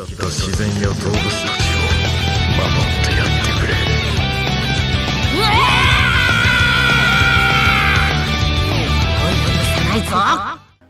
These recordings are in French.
自然や動物たちを守ってやってくれ。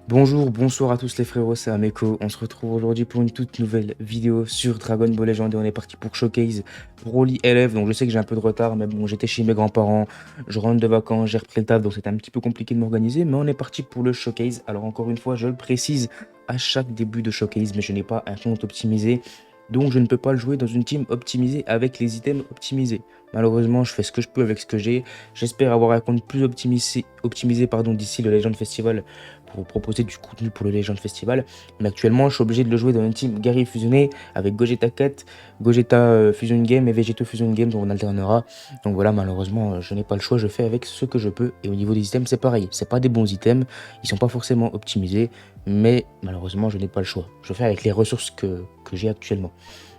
Bonjour, bonsoir à tous les frérots, c'est Ameko. On se retrouve aujourd'hui pour une toute nouvelle vidéo sur Dragon Ball Legend et on est parti pour Showcase Broly LF. Donc je sais que j'ai un peu de retard, mais bon, j'étais chez mes grands-parents, je rentre de vacances, j'ai repris le taf, donc c'était un petit peu compliqué de m'organiser, mais on est parti pour le Showcase. Alors encore une fois, je le précise à chaque début de Showcase, mais je n'ai pas un compte optimisé, donc je ne peux pas le jouer dans une team optimisée avec les items optimisés. Malheureusement, je fais ce que je peux avec ce que j'ai. J'espère avoir un compte plus optimisé d'ici le Legend Festival pour vous proposer du contenu pour le Legend Festival. Mais actuellement, je suis obligé de le jouer dans une team Gary fusionné avec Gogeta 4, Gogeta Fusion Game et Vegeto Fusion Game, dont on alternera. Donc voilà, malheureusement, je n'ai pas le choix. Je fais avec ce que je peux. Et au niveau des items, c'est pareil. C'est pas des bons items. Ils sont pas forcément optimisés. Mais malheureusement, je n'ai pas le choix. Je fais avec les ressources que j'ai actuellement.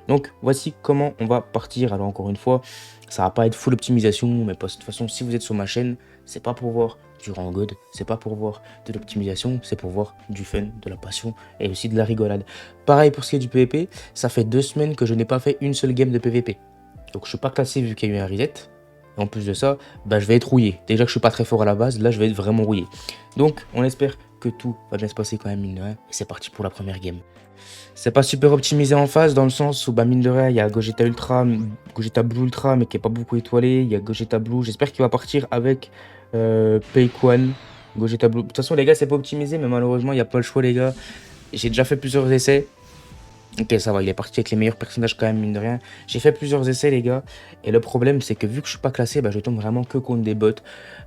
Donc voici comment on va partir. Alors encore une fois, ça va pas être full optimisation, mais de toute façon, si vous êtes sur ma chaîne, c'est pas pour voir du rang god, c'est pas pour voir de l'optimisation, c'est pour voir du fun, de la passion et aussi de la rigolade. Pareil pour ce qui est du PVP, ça fait 2 semaines que je n'ai pas fait une seule game de PVP. Donc je suis pas classé vu qu'il y a eu un reset. Et en plus de ça, je vais être rouillé. Déjà que je suis pas très fort à la base, là je vais être vraiment rouillé. Donc on espère que tout va bien se passer quand même, mine de rien. Et c'est parti pour la première game. C'est pas super optimisé en face dans le sens où mine de rien il y a Gogeta Ultra, Gogeta Blue Ultra mais qui est pas beaucoup étoilé, il y a Gogeta Blue, j'espère qu'il va partir avec Peikwan, Gogeta Blue. De toute façon les gars c'est pas optimisé mais malheureusement il n'y a pas le choix les gars, j'ai déjà fait plusieurs essais. Ok ça va, il est parti avec les meilleurs personnages quand même mine de rien. J'ai fait plusieurs essais les gars et le problème c'est que vu que je suis pas classé, je tombe vraiment que contre des bots.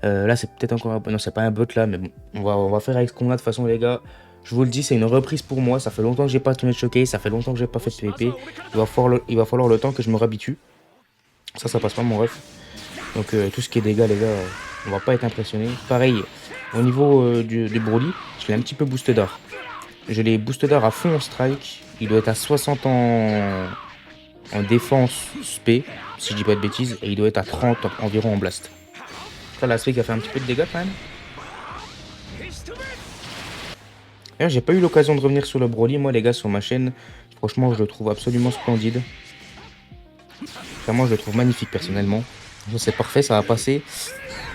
Là c'est peut-être encore un... non c'est pas un bot là mais bon on va faire avec ce qu'on a de toute façon les gars. Je vous le dis, c'est une reprise pour moi. Ça fait longtemps que j'ai pas tourné de Showcase, ça fait longtemps que j'ai pas fait de PVP. Il va falloir le temps que je me réhabitue. Ça passe pas mon ref. Donc tout ce qui est dégâts, les gars, on va pas être impressionné. Pareil, au niveau du Broly, je l'ai un petit peu boosté d'art. Je l'ai boosté d'art à fond en strike. Il doit être à 60 en défense spé, si je dis pas de bêtises. Et il doit être à 30 environ en blast. Ça, la spé qui a fait un petit peu de dégâts quand même. D'ailleurs, j'ai pas eu l'occasion de revenir sur le Broly, moi les gars, sur ma chaîne. Franchement, je le trouve absolument splendide. Vraiment, je le trouve magnifique personnellement. C'est parfait, ça va passer.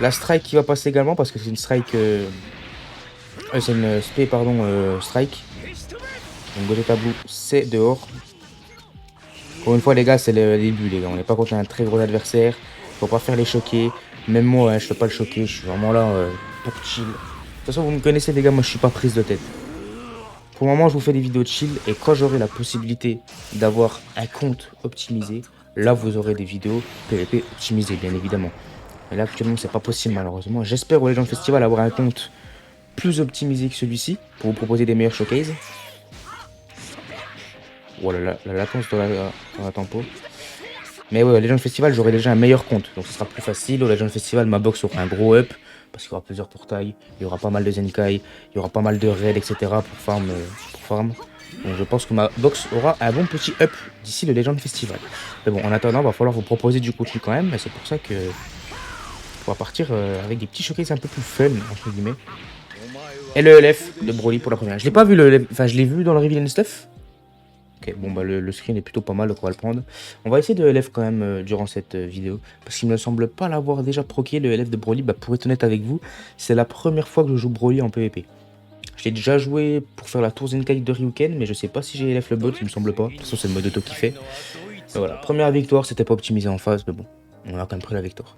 La strike qui va passer également parce que c'est une strike... c'est une spé, pardon, strike. Donc Gogeta Blue, c'est dehors. Encore une fois, les gars, c'est le début, les gars. On n'est pas contre un très gros adversaire. Faut pas faire les choquer. Même moi, je fais pas le choquer. Je suis vraiment là pour chill. De toute façon, vous me connaissez, les gars, moi je suis pas prise de tête. Pour le moment, je vous fais des vidéos de chill et quand j'aurai la possibilité d'avoir un compte optimisé, là, vous aurez des vidéos PVP optimisées, bien évidemment. Mais là, actuellement, c'est pas possible, malheureusement. J'espère au Legend Festival avoir un compte plus optimisé que celui-ci pour vous proposer des meilleurs showcases. Voilà, la latence dans la tempo. Mais ouais, au Legend Festival, j'aurai déjà un meilleur compte, donc ce sera plus facile. Au Legend Festival, ma box aura un gros up. Parce qu'il y aura plusieurs portails, il y aura pas mal de Zenkai, il y aura pas mal de raids, etc. pour farm. Donc je pense que ma box aura un bon petit up d'ici le Legend Festival. Mais bon, en attendant, il va falloir vous proposer du contenu quand même. Et c'est pour ça que on va partir avec des petits showcases un peu plus fun, entre guillemets. Et le LF de Broly pour la première. Je l'ai pas vu le LF, enfin je l'ai vu dans le reveal and stuff. Ok, bon le screen est plutôt pas mal, donc on va le prendre. On va essayer de LF quand même durant cette vidéo. Parce qu'il me semble pas l'avoir déjà proqué le LF de Broly. Pour être honnête avec vous, c'est la première fois que je joue Broly en PvP. Je l'ai déjà joué pour faire la tour Zenkai de Ryuken, mais je sais pas si j'ai LF le bot, il me semble pas. De toute façon, c'est le mode auto qui fait. Et voilà, première victoire, c'était pas optimisé en phase, mais bon, on a quand même pris la victoire.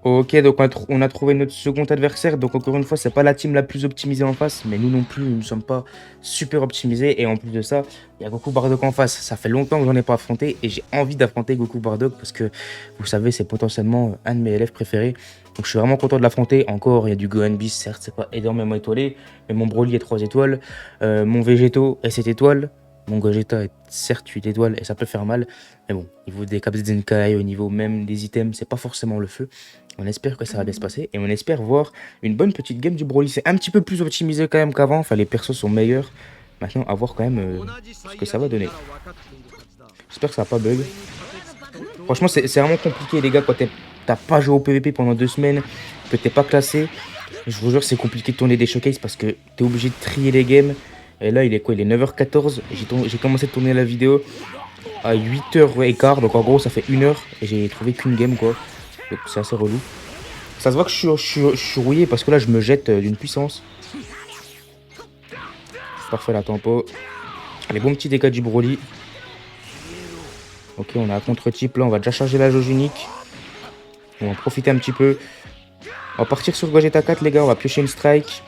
Ok, donc on a trouvé notre second adversaire. Donc encore une fois, c'est pas la team la plus optimisée en face, mais nous non plus, nous ne sommes pas super optimisés. Et en plus de ça, il y a Goku Bardock en face. Ça fait longtemps que j'en ai pas affronté et j'ai envie d'affronter Goku Bardock parce que vous savez, c'est potentiellement un de mes élèves préférés. Donc je suis vraiment content de l'affronter. Encore, il y a du Gohan Beast, certes, c'est pas énormément étoilé, mais mon Broly est 3 étoiles, mon Vegeto est 7 étoiles. Mon Gogeta est certes 8 étoiles et ça peut faire mal. Mais bon, au niveau des caps de Zenkai, au niveau même des items, c'est pas forcément le feu. On espère que ça va bien se passer et on espère voir une bonne petite game du Broly. C'est un petit peu plus optimisé quand même qu'avant. Enfin, les persos sont meilleurs. Maintenant, à voir quand même ce que ça va donner. J'espère que ça va pas bug. Franchement, c'est vraiment compliqué, les gars, quand t'as pas joué au PVP pendant 2 semaines, que t'es pas classé. Je vous jure, c'est compliqué de tourner des showcases parce que t'es obligé de trier les games. Et là, il est quoi? Il est 9h14. J'ai commencé de tourner la vidéo à 8h15. Donc en gros, ça fait 1 heure. Et j'ai trouvé qu'une game, quoi. Donc c'est assez relou. Ça se voit que je suis rouillé parce que là, je me jette d'une puissance. Parfait, la tempo. Les bons petits dégâts du Broly. Ok, on a un contre-type. Là, on va déjà charger la jauge unique. On va en profiter un petit peu. On va partir sur Gogeta 4, les gars. On va piocher une strike.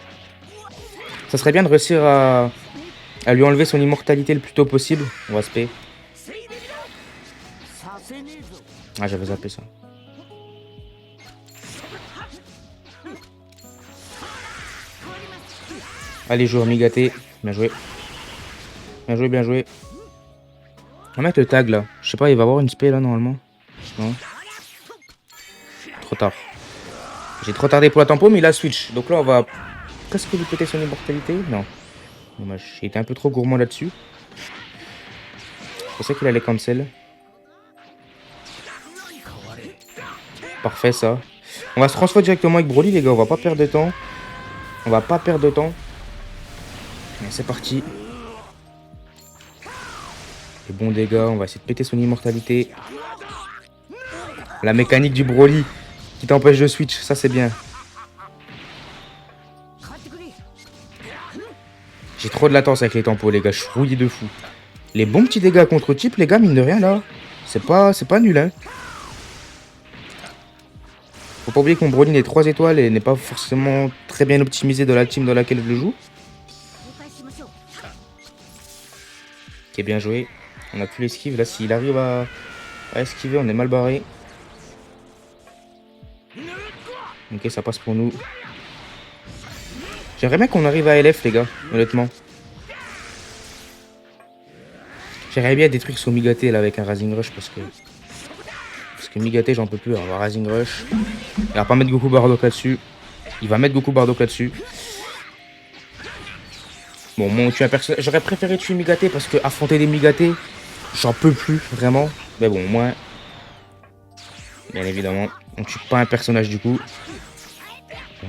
Ça serait bien de réussir à lui enlever son immortalité le plus tôt possible. On va spé. Ah, j'avais zappé ça. Allez, joueur migaté. Bien joué. Bien joué, bien joué. On va mettre le tag là. Je sais pas, il va avoir une spé là normalement. Non. Trop tard. J'ai trop tardé pour la tempo, mais il a switch. Donc là, on va presque lui péter son immortalité. Non. Dommage. J'ai été un peu trop gourmand là-dessus. Je pensais qu'il allait cancel. Parfait, ça. On va se transformer directement avec Broly, les gars. On va pas perdre de temps. On va pas perdre de temps. C'est parti. Les bons dégâts. On va essayer de péter son immortalité. La mécanique du Broly qui t'empêche de switch. Ça, c'est bien. J'ai trop de latence avec les tempos, les gars. Je suis rouillé de fou. Les bons petits dégâts contre type, les gars, mine de rien, là. C'est pas nul, hein. Faut pas oublier que mon Broly est 3 étoiles et n'est pas forcément très bien optimisé dans la team dans laquelle je joue. Ok, bien joué. On a plus l'esquive. Là, s'il arrive à esquiver, on est mal barré. Ok, ça passe pour nous. J'aimerais bien qu'on arrive à LF, les gars, honnêtement. J'aimerais bien détruire son Migaté là avec un Rising Rush parce que Migaté, j'en peux plus. On va Rising Rush. Il va pas mettre Goku Bardock là-dessus. Il va mettre Goku Bardock là-dessus. Bon, moi, j'aurais préféré tuer Migaté parce que affronter des Migaté, j'en peux plus, vraiment. Mais bon, au moins, bien évidemment, on tue pas un personnage du coup.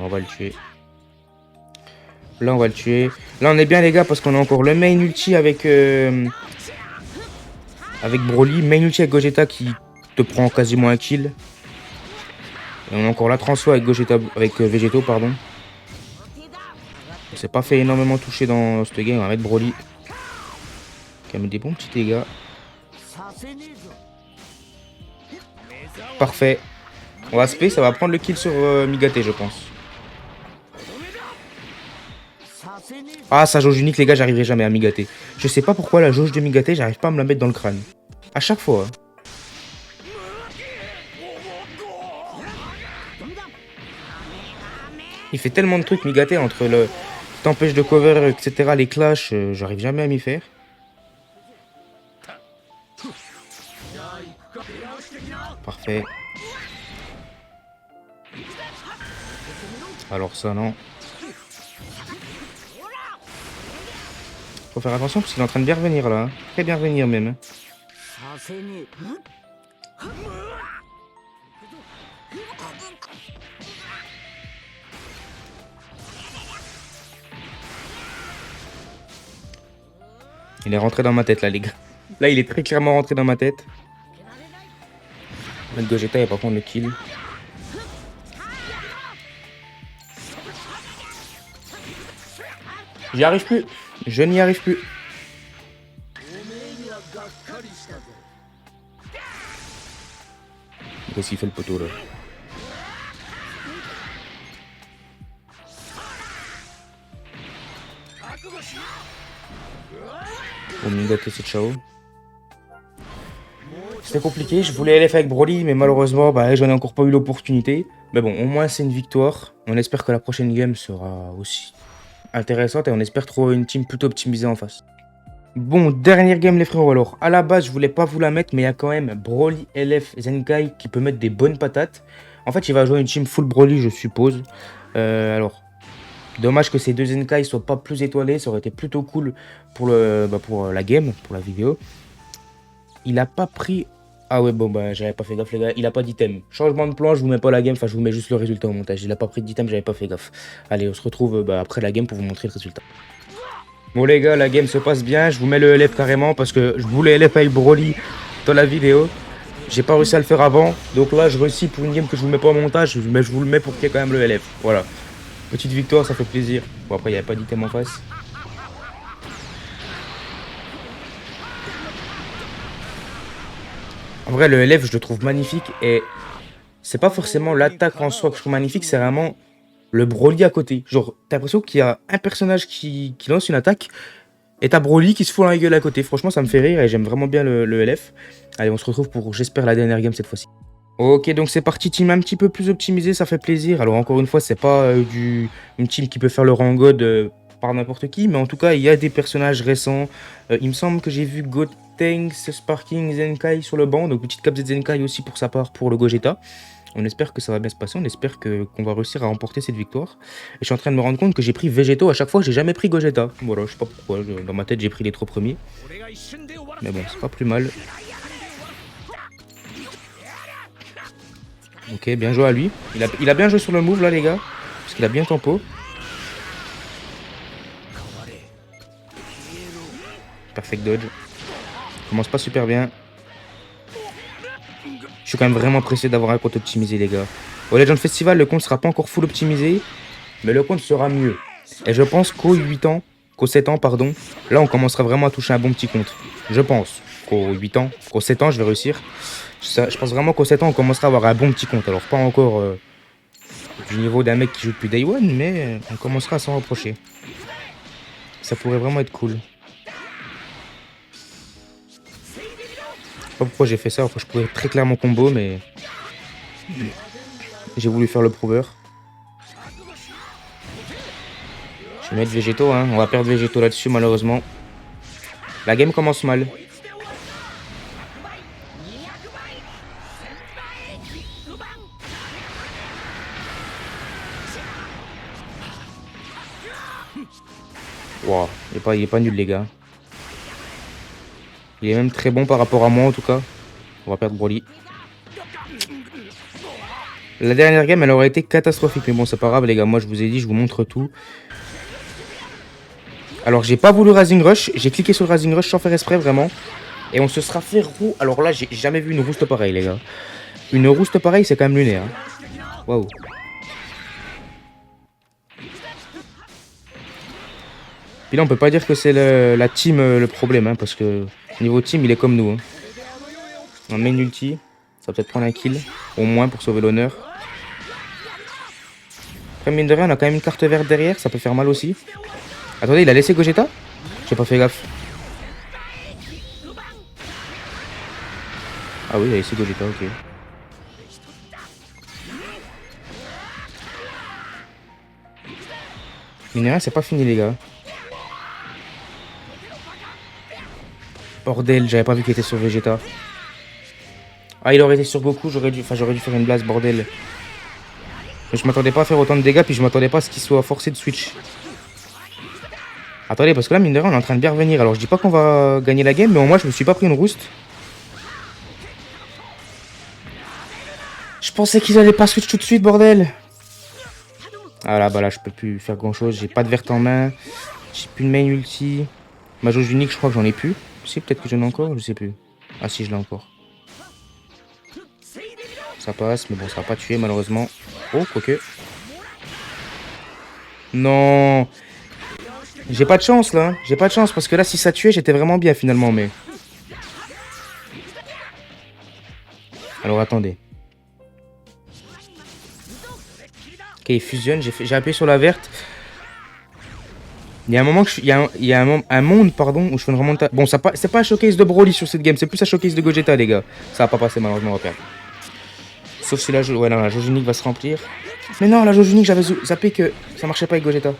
On va le tuer. Là, on va le tuer. Là, on est bien, les gars, parce qu'on a encore le main ulti avec Broly. Main ulti avec Gogeta qui te prend quasiment un kill. Et on a encore la transfo avec Gogeta, avec Végéto, pardon. On s'est pas fait énormément toucher dans cette game. On va mettre Broly. Qui a mis des bons petits dégâts. Parfait. On va spé, ça va prendre le kill sur Migaté, je pense. Ah, sa jauge unique, les gars, j'arriverai jamais à Migaté. Je sais pas pourquoi la jauge de Migaté, j'arrive pas à me la mettre dans le crâne. À chaque fois. Il fait tellement de trucs, Migaté, entre le t'empêche de cover, etc., les clashs, j'arrive jamais à m'y faire. Parfait. Alors ça, non. Faut faire attention parce qu'il est en train de bien revenir là. Très bien revenir même. Il est rentré dans ma tête là, les gars. Là, il est très clairement rentré dans ma tête. Le Gogeta, il va pas prendre le kill. J'y arrive plus. Je n'y arrive plus. Qu'est-ce qu'il fait le poteau là? Bon, Migaté, c'est ciao. C'était compliqué, je voulais LF avec Broly, mais malheureusement, bah, j'en ai encore pas eu l'opportunité. Mais bon, au moins c'est une victoire. On espère que la prochaine game sera aussi intéressante et on espère trouver une team plutôt optimisée en face. Bon, dernière game les frérots. Alors, à la base, je voulais pas vous la mettre, mais il y a quand même Broly, LF, Zenkai qui peut mettre des bonnes patates. En fait, il va jouer une team full Broly, je suppose. Alors, dommage que ces deux Zenkai soient pas plus étoilés. Ça aurait été plutôt cool pour la game, pour la vidéo. Il a pas pris... Ah ouais, bon, bah, j'avais pas fait gaffe, les gars. Il a pas d'item. Changement de plan, je vous mets pas la game. Enfin, je vous mets juste le résultat au montage. Il a pas pris d'item, j'avais pas fait gaffe. Allez, on se retrouve après la game pour vous montrer le résultat. Bon les gars, la game se passe bien, je vous mets le LF carrément parce que je voulais LF avec Broly dans la vidéo. J'ai pas réussi à le faire avant, donc là je réussis pour une game que je vous mets pas en montage, mais je vous le mets pour qu'il y ait quand même le LF. Voilà. Petite victoire, ça fait plaisir. Bon après il n'y avait pas d'item en face. En vrai le LF je le trouve magnifique et c'est pas forcément l'attaque en soi que je trouve magnifique, c'est vraiment le Broly à côté. Genre t'as l'impression qu'il y a un personnage qui lance une attaque et t'as Broly qui se fout dans la gueule à côté. Franchement ça me fait rire et j'aime vraiment bien le LF. Allez on se retrouve pour j'espère la dernière game cette fois-ci. Ok donc c'est parti, team un petit peu plus optimisé, ça fait plaisir. Alors encore une fois c'est pas une team qui peut faire le rang God par n'importe qui, mais en tout cas il y a des personnages récents. Il me semble que j'ai vu Gotenks, Sparking, Zenkai sur le banc, donc petite cap de Zenkai aussi pour sa part pour le Gogeta. On espère que ça va bien se passer, on espère qu'on va réussir à remporter cette victoire. Et je suis en train de me rendre compte que j'ai pris Végéto à chaque fois, j'ai jamais pris Gogeta. Voilà, je sais pas pourquoi, dans ma tête j'ai pris les 3 premiers. Mais bon, c'est pas plus mal. Ok, bien joué à lui. Il a bien joué sur le move là les gars, parce qu'il a bien tempo. Perfect dodge. Commence pas super bien. Je suis quand même vraiment pressé d'avoir un compte optimisé les gars. Au Legend Festival, le compte sera pas encore full optimisé, mais le compte sera mieux. Et je pense qu'au 8 ans, qu'au 7 ans, pardon, là on commencera vraiment à toucher un bon petit compte. Je pense qu'au 8 ans, qu'au 7 ans, je vais réussir. Je pense vraiment qu'au 7 ans, on commencera à avoir un bon petit compte. Alors pas encore du niveau d'un mec qui joue depuis Day One, mais on commencera à s'en rapprocher. Ça pourrait vraiment être cool. Je sais pas pourquoi j'ai fait ça, enfin, je pourrais très clairement combo, mais j'ai voulu faire le prouveur. Je vais mettre Végéto, hein. On va perdre Végéto là-dessus malheureusement. La game commence mal. Wow, il est pas nul les gars. Il est même très bon par rapport à moi en tout cas. On va perdre Broly. La dernière game elle aurait été catastrophique, mais bon c'est pas grave les gars, moi je vous ai dit, je vous montre tout. Alors j'ai pas voulu Rising Rush, j'ai cliqué sur le Rising Rush sans faire exprès vraiment. Et on se sera fait roux. Alors là j'ai jamais vu une rouste pareille les gars. Une rouste pareille c'est quand même lunaire. Waouh. Puis là on peut pas dire que c'est la team le problème, hein, parce que niveau team il est comme nous. Hein. On main ulti, ça va peut-être prendre un kill, au moins pour sauver l'honneur. Après mine de rien on a quand même une carte verte derrière, ça peut faire mal aussi. Attendez, il a laissé Gogeta? J'ai pas fait gaffe. Ah oui, il a laissé Gogeta, ok. Mine de rien c'est pas fini les gars. Bordel, j'avais pas vu qu'il était sur Vegeta. Ah, il aurait été sur Goku, j'aurais dû faire une blast, bordel. Mais je m'attendais pas à faire autant de dégâts, puis je m'attendais pas à ce qu'il soit forcé de switch. Attendez, parce que là, mine de rien, on est en train de bien revenir. Alors, je dis pas qu'on va gagner la game, mais au moins, je me suis pas pris une rouste. Je pensais qu'ils allaient pas switch tout de suite, bordel. Ah là, bah là, je peux plus faire grand chose. J'ai pas de verte en main. J'ai plus de main ulti. Ma jauge unique, je crois que j'en ai plus. Si, peut-être que j'en ai encore, je sais plus. Ah si, je l'ai encore. Ça passe, mais bon, ça va pas tuer malheureusement. Oh, quoique. Non. J'ai pas de chance là. J'ai pas de chance parce que là, si ça tuait, j'étais vraiment bien finalement, mais... Alors, attendez. Ok, il fusionne. J'ai appuyé sur la verte. Il y a un moment que il y a un monde pardon où je fais une remontada. Bon, c'est pas un showcase de Broly sur cette game, c'est plus un showcase de Gogeta les gars. Ça va pas passer malheureusement, on va perdre. Sauf si la jauge, ouais, non, la jauge unique va se remplir. Mais non, la jauge unique, j'avais zappé que ça marchait pas avec Gogeta.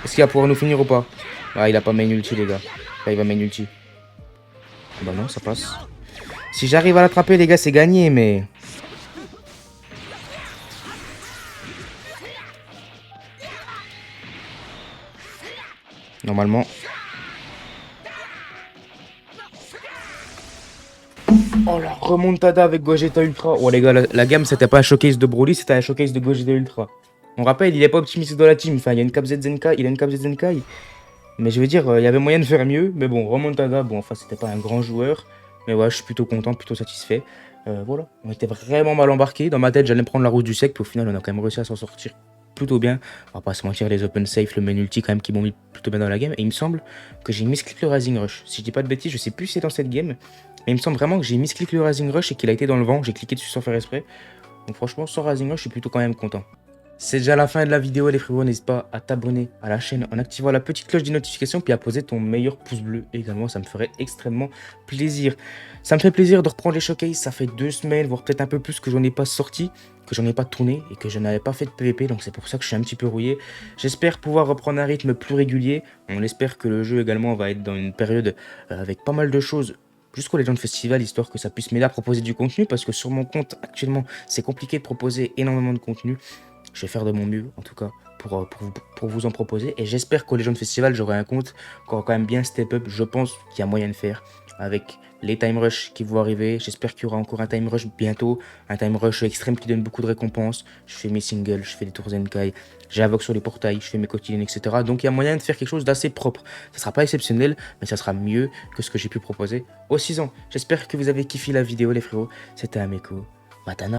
Est-ce qu'il va pouvoir nous finir ou pas? Ah, il a pas main ulti les gars. Là, il va main ulti. Bah non, ça passe. Si j'arrive à l'attraper les gars, c'est gagné, mais... Normalement. Oh la remontada avec Gogeta Ultra. Oh les gars, la gamme c'était pas un showcase de Broly, c'était un showcase de Gogeta Ultra. On rappelle, il est pas optimisé dans la team. Enfin, il y a une Cap Z Zenkai, il a une Cap Z Zenkai. Mais je veux dire, il y avait moyen de faire mieux. Mais bon, Remontada, bon, enfin, c'était pas un grand joueur. Mais ouais, je suis plutôt content, plutôt satisfait. Voilà, on était vraiment mal embarqué. Dans ma tête, j'allais me prendre la route du sec. Puis au final, on a quand même réussi à s'en sortir plutôt bien. On va pas se mentir, les open safe, le main ulti, quand même, qui m'ont mis plutôt bien dans la game. Et il me semble que j'ai misclick le Rising Rush. Si je dis pas de bêtises, je sais plus si c'est dans cette game. Mais il me semble vraiment que j'ai misclick le Rising Rush et qu'il a été dans le vent. J'ai cliqué dessus sans faire exprès. Donc franchement, sans Rising Rush, je suis plutôt quand même content. C'est déjà la fin de la vidéo les frérots, n'hésite pas à t'abonner à la chaîne en activant la petite cloche des notifications puis à poser ton meilleur pouce bleu également, ça me ferait extrêmement plaisir. Ça me fait plaisir de reprendre les showcases, ça fait 2 semaines, voire peut-être un peu plus que j'en ai pas sorti, que j'en ai pas tourné et que je n'avais pas fait de PVP, donc c'est pour ça que je suis un petit peu rouillé. J'espère pouvoir reprendre un rythme plus régulier, on espère que le jeu également va être dans une période avec pas mal de choses jusqu'au Legend Festival, histoire que ça puisse m'aider à proposer du contenu, parce que sur mon compte actuellement c'est compliqué de proposer énormément de contenu. Je vais faire de mon mieux, en tout cas, pour vous en proposer. Et j'espère qu'au Legend Festival, j'aurai un compte qui aura quand même bien step up. Je pense qu'il y a moyen de faire avec les time rush qui vont arriver. J'espère qu'il y aura encore un time rush bientôt. Un time rush extrême qui donne beaucoup de récompenses. Je fais mes singles, je fais des tours Zenkai, j'invoque sur les portails, je fais mes quotidiennes, etc. Donc il y a moyen de faire quelque chose d'assez propre. Ça sera pas exceptionnel, mais ça sera mieux que ce que j'ai pu proposer aux 6 ans. J'espère que vous avez kiffé la vidéo, les frérots. C'était Ameko. Matana.